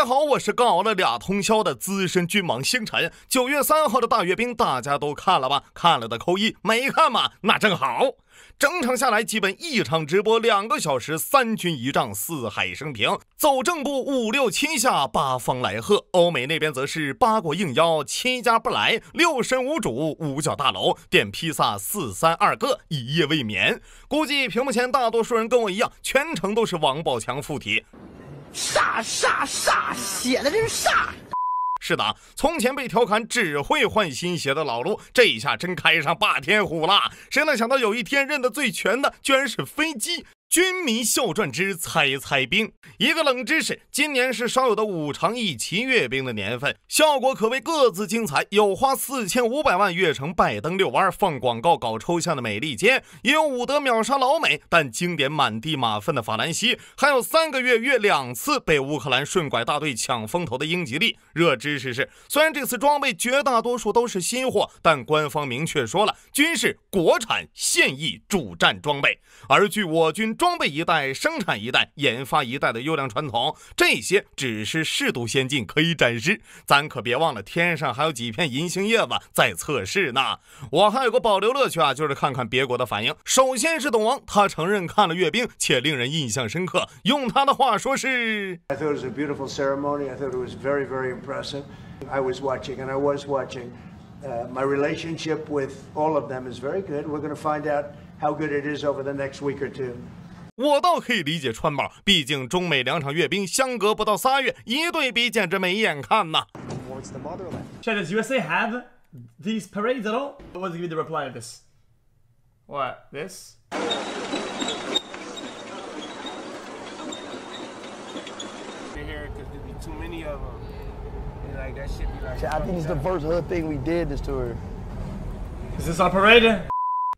家好，我是搞了2通宵的资深军盲星辰。9月3号的大阅兵大家都看了吧？看了的扣1，没看嘛？那正好。整场下来基本一场直播2个小时，3军仪仗，4海升平，走正步5六7下，8方来贺。欧美那边则是8国应邀，7家不来，6神无主，5角大楼点披萨4、3、2个，一夜未眠。估计屏幕前大多数人跟我一样，全程都是王宝强附体。煞，写的真是煞。是的，从前被调侃只会换新鞋的老陆，这一下真开上霸天虎了。谁能想到有一天认得最全的居然是飞机？军迷笑传之猜猜兵。一个冷知识，今年是少有的5场1期阅兵的年份，效果可谓各自精彩。有花4500万跃成拜登遛弯放广告搞抽象的美利坚，也有伍德秒杀老美但经典满地马粪的法兰西，还有3个月跃2次被乌克兰顺拐大队抢风头的英吉利。热知识是，虽然这次装备绝大多数都是新货，但官方明确说了，均是国产现役主战装备。而据我军装备一代，生产一代，研发一代的优良传统，这些只是适度先进，可以展示。咱可别忘了，天上还有几片银杏叶子在测试呢。我还有个保留乐趣啊，就是看看别国的反应。首先是董王，他承认看了阅兵，且令人印象深刻。用他的话说是 I thought it was a beautiful ceremony. I thought it was very, very impressive. I was watching, and I was watching. My relationship with all of them is very good. We're going to find out how good it is over the next week or two. 我倒可以理解川宝，毕竟中美2场阅兵相隔不到3月，一对比简直没眼看呐。Chad, does USA have these parades at all? What's the reply of this? What? This? Here, because there'd be too many of them. And like that shit be like. I think it's the first hood thing we did this tour. Is this our parade?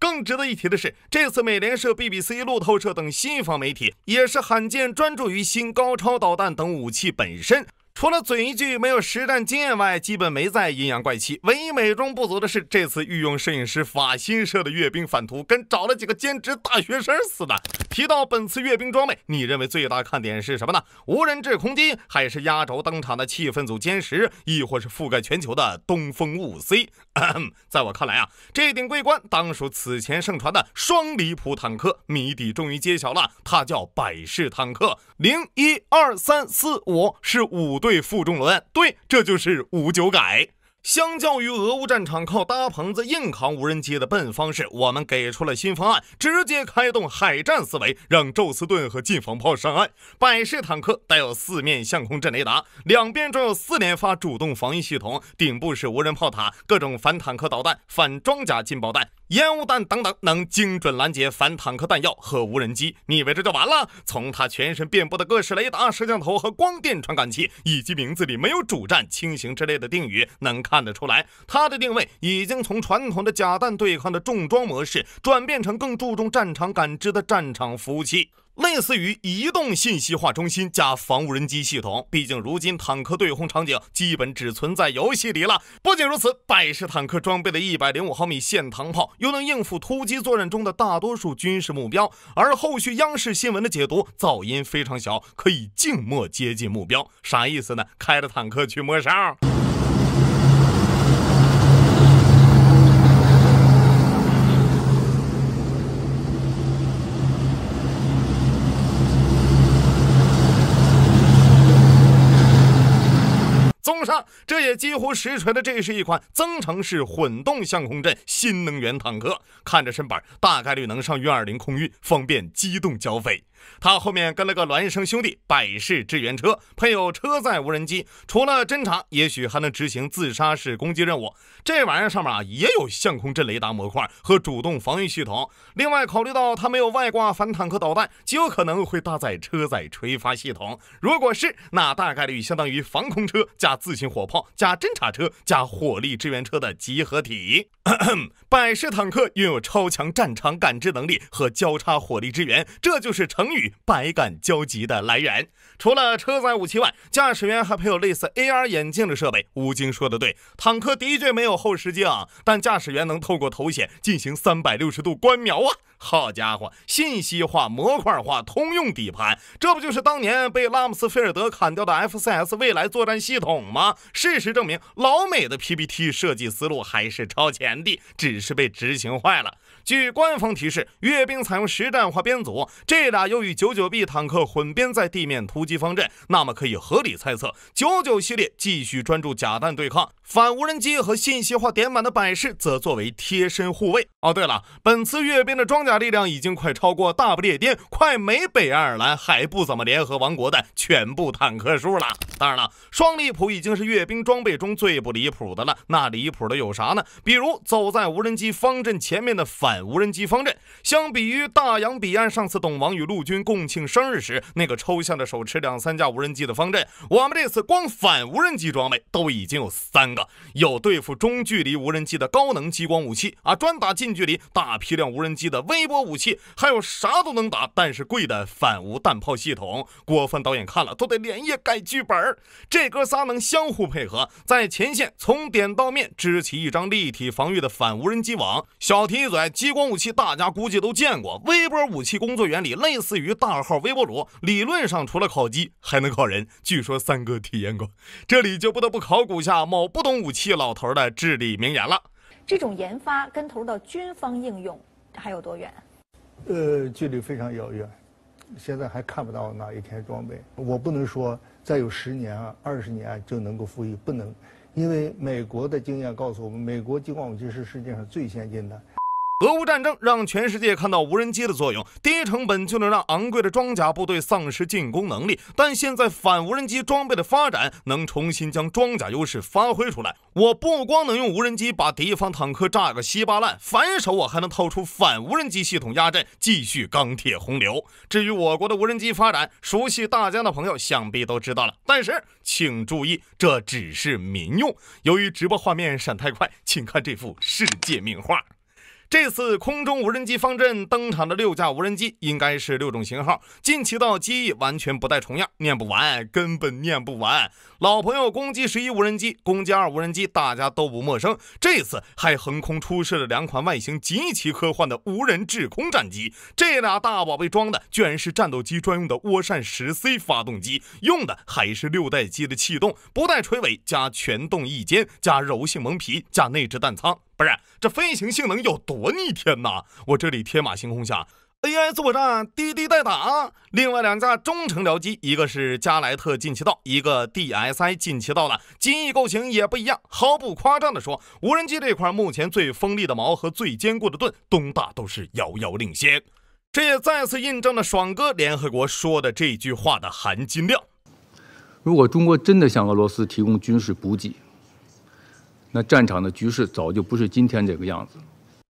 更值得一提的是，这次美联社、BBC、路透社等西方媒体也是罕见专注于新高超导弹等武器本身。除了嘴一句没有实战经验外，基本没再阴阳怪气。唯一美中不足的是，这次御用摄影师法新社的阅兵反图跟找了几个兼职大学生似的。提到本次阅兵装备，你认为最大看点是什么呢？无人制空机，还是压轴登场的气氛组歼10，亦或是覆盖全球的东风5C？在我看来啊，这顶桂冠当属此前盛传的双离谱坦克，谜底终于揭晓了，它叫百式坦克。0、1、2、3、4、5是5对负重轮，对，这就是59改。相较于俄乌战场靠搭棚子硬扛无人机的笨方式，我们给出了新方案，直接开动海战思维，让宙斯盾和近防炮上岸。百式坦克带有4面相控阵雷达，两边装有4连发主动防御系统，顶部是无人炮塔，各种反坦克导弹、反装甲近爆弹、烟雾弹等等，能精准拦截反坦克弹药和无人机。你以为这就完了？从它全身遍布的各式雷达、摄像头和光电传感器，以及名字里没有主战、轻型之类的定语，能看得出来，它的定位已经从传统的假弹对抗的重装模式，转变成更注重战场感知的战场服务器。类似于移动信息化中心加防无人机系统，毕竟如今坦克对轰场景基本只存在游戏里了。不仅如此，百式坦克装备的105毫米线膛炮又能应付突击作战中的大多数军事目标，而后续央视新闻的解读噪音非常小，可以静默接近目标。啥意思呢？开着坦克去摸哨。综上，这也几乎实锤的，这是一款增程式混动相控阵新能源坦克，看着身板大概率能上运20空运，方便机动交费。它后面跟了个孪生兄弟百式支援车，配有车载无人机，除了侦察，也许还能执行自杀式攻击任务。这玩意儿上面也有相控阵雷达模块和主动防御系统。另外，考虑到它没有外挂反坦克导弹，极有可能会搭载车载垂发系统。如果是，那大概率相当于防空车加自行火炮加侦察车加火力支援车的集合体。百式坦克拥有超强战场感知能力和交叉火力支援，这就是成与百感交集的来源。除了车载武器外，驾驶员还配有类似 AR 眼镜的设备。吴京说的对，坦克的确没有后视镜，但驾驶员能透过头显进行360度观瞄啊！好家伙，信息化、模块化、通用底盘，这不就是当年被拉姆斯菲尔德砍掉的 F4S 未来作战系统吗？事实证明，老美的 PPT 设计思路还是超前的，只是被执行坏了。据官方提示，阅兵采用实战化编组，这俩又与99B 坦克混编在地面突击方阵，那么可以合理猜测，99系列继续专注假弹对抗，反无人机和信息化点满的摆饰则作为贴身护卫。哦，对了，本次阅兵的装甲力量已经快超过大不列颠、快没北爱尔兰还不怎么联合王国的全部坦克数了。当然了，双离谱已经是阅兵装备中最不离谱的了。那离谱的有啥呢？比如走在无人机方阵前面的反无人机方阵，相比于大洋彼岸上次董王与陆军共庆生日时那个抽象的手持2-3架无人机的方阵，我们这次光反无人机装备都已经有3个，有对付中距离无人机的高能激光武器啊，专打近距离大批量无人机的微波武器，还有啥都能打但是贵的反无弹炮系统。郭帆导演看了都得连夜改剧本。这哥仨能相互配合，在前线从点到面织起一张立体防御的反无人机网。小提一嘴，激光武器大家估计都见过，微波武器工作原理类似于大号微波炉，理论上除了烤鸡还能烤人，据说3哥体验过。这里就不得不考古下某不懂武器老头的至理名言了。这种研发跟投入到军方应用还有多远？距离非常遥远，现在还看不到哪一天装备。我不能说再有10年啊、20年就能够服役，不能，因为美国的经验告诉我们，美国激光武器是世界上最先进的。俄乌战争让全世界看到无人机的作用，低成本就能让昂贵的装甲部队丧失进攻能力。但现在反无人机装备的发展，能重新将装甲优势发挥出来。我不光能用无人机把敌方坦克炸个稀巴烂，反手我还能掏出反无人机系统压阵，继续钢铁洪流。至于我国的无人机发展，熟悉大疆的朋友想必都知道了。但是请注意，这只是民用。由于直播画面闪太快，请看这幅世界名画。这次空中无人机方阵登场的6架无人机应该是6种型号，近期到机翼完全不带重样，念不完，根本念不完。老朋友攻击11无人机、攻击2无人机大家都不陌生，这次还横空出世了2款外形极其科幻的无人制空战机。这俩大宝贝装的居然是战斗机专用的涡扇10C 发动机，用的还是6代机的气动，不带垂尾，加全动翼尖，加柔性蒙皮，加内置弹舱。不是，这飞行性能有多逆天呐！我这里天马行空下 AI 作战，滴滴代打。另外2架中程僚机，一个是加莱特近期到，一个 DSI 近期到了，机翼构型也不一样。毫不夸张的说，无人机这块目前最锋利的矛和最坚固的盾，东大都是遥遥领先。这也再次印证了爽哥联合国说的这句话的含金量。如果中国真的向俄罗斯提供军事补给，那战场的局势早就不是今天这个样子。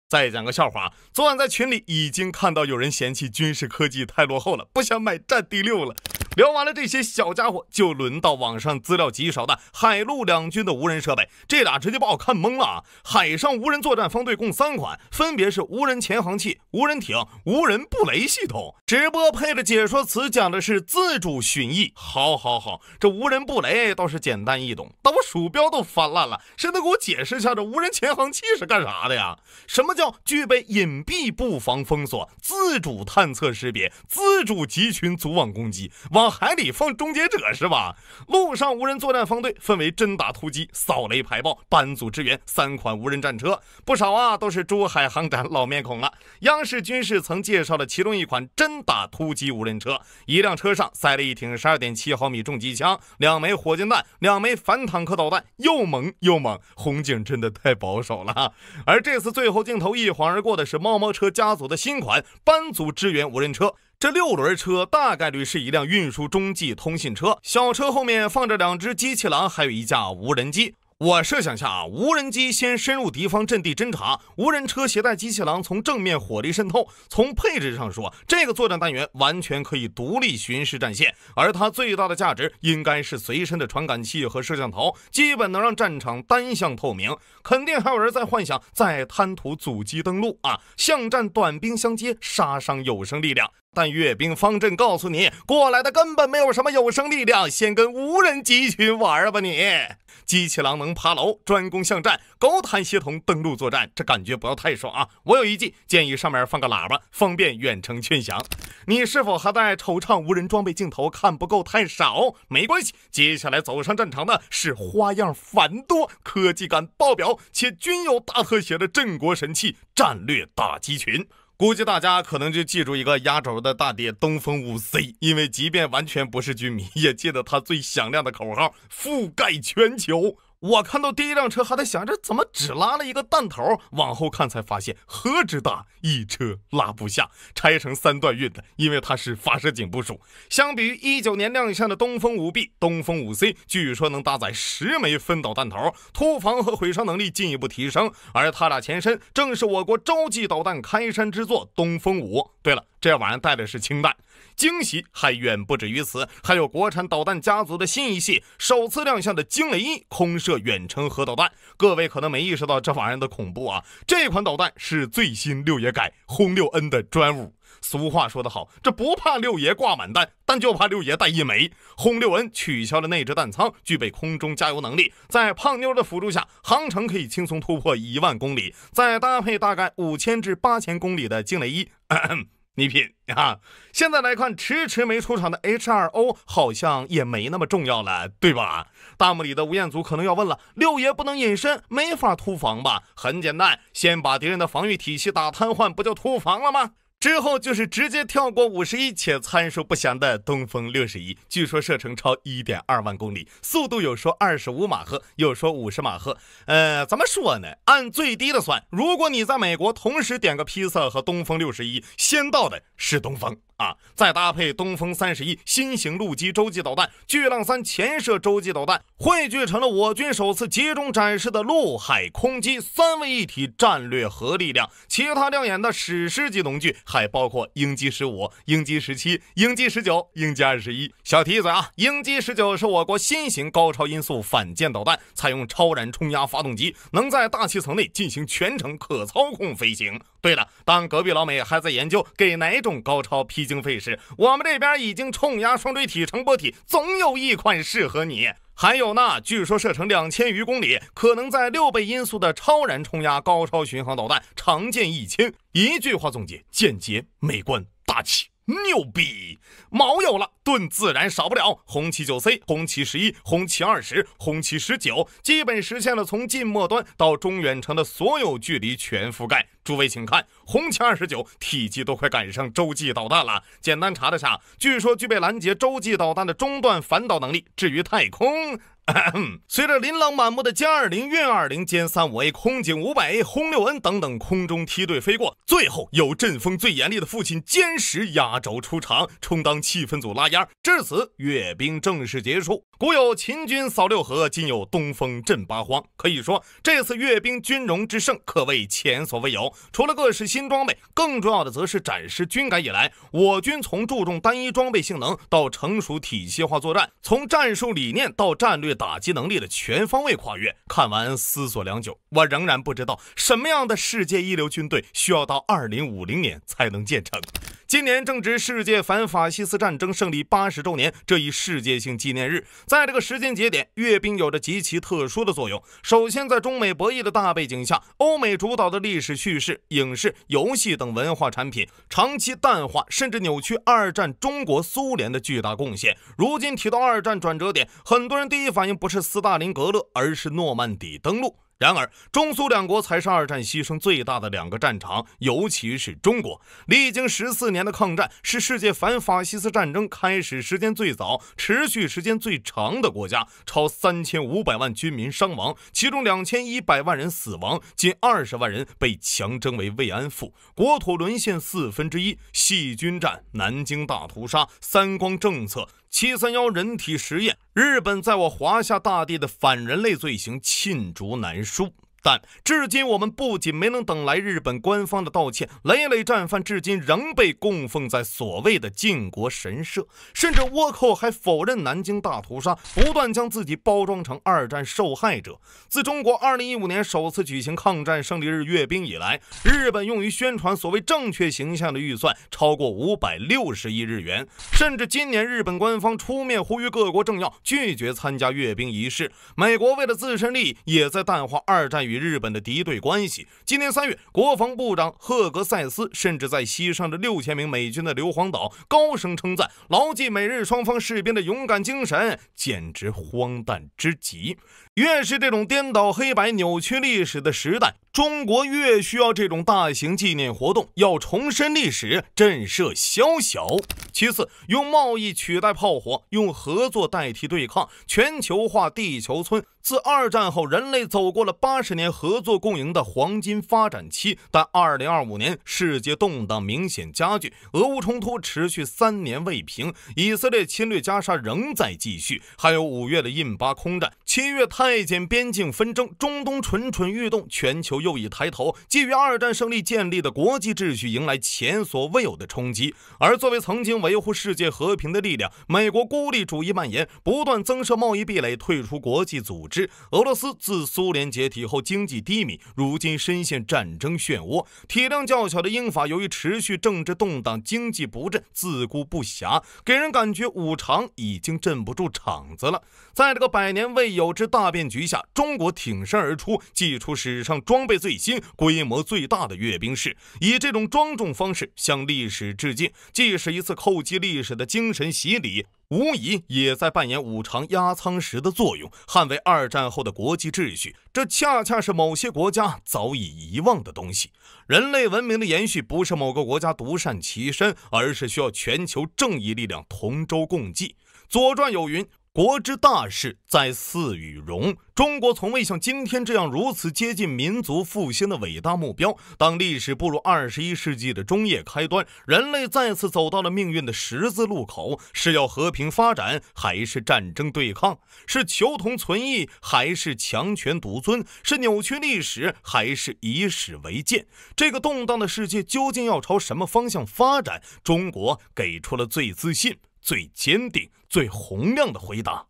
再讲个笑话，昨晚在群里已经看到有人嫌弃军事科技太落后了，不想买战地6了。聊完了这些小家伙，就轮到网上资料极少的海陆两军的无人设备。这俩直接把我看懵了。海上无人作战方队共3款，分别是无人潜航器、无人艇、无人布雷系统。直播配的解说词讲的是自主巡弋。好，这无人布雷倒是简单易懂，但我鼠标都翻烂了。谁能给我解释一下这无人潜航器是干啥的呀？什么叫具备隐蔽布防封锁、自主探测识别、自主集群组网攻击？往海里放终结者是吧？陆上无人作战方队分为侦打突击、扫雷排爆、班组支援3款无人战车，不少啊都是珠海航展老面孔了。央视军事曾介绍了其中一款侦打突击无人车，一辆车上塞了一挺 12.7 毫米重机枪、2枚火箭弹、2枚反坦克导弹，又猛又猛，红警真的太保守了。而这次最后镜头一晃而过的是猫猫车家族的新款班组支援无人车。这6轮车大概率是一辆运输中继通信车，小车后面放着2只机器狼，还有1架无人机。我设想下啊，无人机先深入敌方阵地侦察，无人车携带机器狼从正面火力渗透。从配置上说，这个作战单元完全可以独立巡视战线，而它最大的价值应该是随身的传感器和摄像头，基本能让战场单向透明。肯定还有人在幻想在滩涂阻击登陆啊，巷战短兵相接，杀伤有生力量。但阅兵方阵告诉你，过来的根本没有什么有生力量，先跟无人机群玩吧你。机器狼能爬楼，专攻巷战，狗坦协同登陆作战，这感觉不要太爽啊！我有一计，建议上面放个喇叭，方便远程劝降。你是否还在惆怅无人装备镜头看不够太少？没关系，接下来走上战场的是花样繁多、科技感爆表且均有大特写的镇国神器战略打击群。估计大家可能就记住一个压轴的大爹东风5C， 因为即便完全不是军迷，也记得他最响亮的口号覆盖全球。我看到第一辆车还在想着怎么只拉了一个弹头，往后看才发现何止大，一车拉不下，拆成3段运的，因为它是发射井部署。相比于19年亮相的东风5B， 东风5C 据说能搭载10枚分导弹头，突防和毁伤能力进一步提升，而它俩前身正是我国洲际导弹开山之作东风5。对了，这玩意儿带的是氢弹。惊喜还远不止于此，还有国产导弹家族的新一系首次亮相的惊雷1空射远程核导弹。各位可能没意识到这玩意儿的恐怖啊，这款导弹是最新6爷改轰6N 的专武。俗话说得好，这不怕6爷挂满弹，但就怕6爷带一枚。轰6N 取消了内置弹舱，具备空中加油能力，在胖妞的辅助下，航程可以轻松突破1万公里，再搭配大概5000至8000公里的惊雷1，你品啊！现在来看，迟迟没出场的 H2O 好像也没那么重要了，对吧？弹幕里的吴彦祖可能要问了，6爷不能隐身，没法突防吧？很简单，先把敌人的防御体系打瘫痪，不就突防了吗？之后就是直接跳过51且参数不详的东风61，据说射程超 1.2 万公里，速度有说25马赫，有说50马赫。怎么说呢？按最低的算，如果你在美国同时点个披萨和东风61，先到的是东风啊，再搭配东风31新型陆基洲际导弹、巨浪3潜射洲际导弹，汇聚成了我军首次集中展示的陆海空机3位一体战略核力量。其他亮眼的史诗级农具还包括鹰击15、鹰击17、鹰击19、鹰击21。小提一嘴啊，鹰击19是我国新型高超音速反舰导弹，采用超燃冲压发动机，能在大气层内进行全程可操控飞行。对了，当隔壁老美还在研究给哪种高超披经费时，我们这边已经冲压双锥体成波体，总有一款适合你。还有呢，据说射程2000余公里，可能在6倍音速的超燃冲压高超巡航导弹，常见1000。一句话总结：简洁、美观、大气。牛逼！毛有了，盾自然少不了。红旗 9C、红旗11、红旗20、红旗19，基本实现了从近末端到中远程的所有距离全覆盖。诸位请看，红旗29体积都快赶上洲际导弹了。简单查了下，据说具备拦截洲际导弹的中段反导能力。至于太空，随着琳琅满目的歼20、运20、歼35A、空警500A、轰6N 等等空中梯队飞过，最后由阵风最严厉的父亲歼10压轴出场，充当气氛组拉压。至此，阅兵正式结束。古有秦军扫六合，今有东风震八荒。可以说，这次阅兵军容之盛可谓前所未有。除了各式新装备，更重要的则是展示军改以来，我军从注重单一装备性能到成熟体系化作战，从战术理念到战略打击能力的全方位跨越。看完思索良久，我仍然不知道什么样的世界一流军队需要到2050年才能建成。今年正值世界反法西斯战争胜利80周年这一世界性纪念日，在这个时间节点，阅兵有着极其特殊的作用。首先，在中美博弈的大背景下，欧美主导的历史叙事、影视、游戏等文化产品长期淡化甚至扭曲二战中国苏联的巨大贡献。如今提到二战转折点，很多人第一反应不是斯大林格勒，而是诺曼底登陆。然而，中苏两国才是二战牺牲最大的2个战场，尤其是中国，历经14年的抗战，是世界反法西斯战争开始时间最早、持续时间最长的国家，超3500万军民伤亡，其中2100万人死亡，近20万人被强征为慰安妇，国土沦陷1/4，细菌战、南京大屠杀、三光政策、731人体实验，日本在我华夏大地的反人类罪行罄竹难书。但至今我们不仅没能等来日本官方的道歉，累累战犯至今仍被供奉在所谓的靖国神社，甚至倭寇还否认南京大屠杀，不断将自己包装成二战受害者。自中国2015年首次举行抗战胜利日阅兵以来，日本用于宣传所谓正确形象的预算超过560亿日元，甚至今年日本官方出面呼吁各国政要拒绝参加阅兵仪式。美国为了自身利益，也在淡化二战与日本的敌对关系。今年3月，国防部长赫格塞斯甚至在牺牲着6000名美军的硫磺岛高声称赞，牢记美日双方士兵的勇敢精神，简直荒诞之极。越是这种颠倒黑白、扭曲历史的时代，中国越需要这种大型纪念活动，要重申历史，震慑宵小。其次，用贸易取代炮火，用合作代替对抗，全球化地球村。自二战后，人类走过了80年合作共赢的黄金发展期，但2025年世界动荡明显加剧，俄乌冲突持续3年未平，以色列侵略加沙仍在继续，还有5月的印巴空战，7月太监边境纷争，中东蠢蠢欲动，全球又一抬头，基于二战胜利建立的国际秩序迎来前所未有的冲击。而作为曾经维护世界和平的力量，美国孤立主义蔓延，不断增设贸易壁垒，退出国际组织。俄罗斯自苏联解体后经济低迷，如今深陷战争漩涡。体量较小的英法由于持续政治动荡，经济不振，自顾不暇，给人感觉五常已经镇不住场子了。在这个100年未有之大变局下，中国挺身而出，祭出史上装备最新、规模最大的阅兵式，以这种庄重方式向历史致敬，既是一次叩击历史的精神洗礼，无疑也在扮演五常压舱石的作用，捍卫二战后的国际秩序。这恰恰是某些国家早已遗忘的东西。人类文明的延续不是某个国家独善其身，而是需要全球正义力量同舟共济。左传有云，国之大事，在祀与戎。中国从未像今天这样如此接近民族复兴的伟大目标。当历史步入21世纪的中叶开端，人类再次走到了命运的十字路口，是要和平发展，还是战争对抗？是求同存异，还是强权独尊？是扭曲历史，还是以史为鉴？这个动荡的世界究竟要朝什么方向发展？中国给出了最自信、最坚定、最洪亮的回答。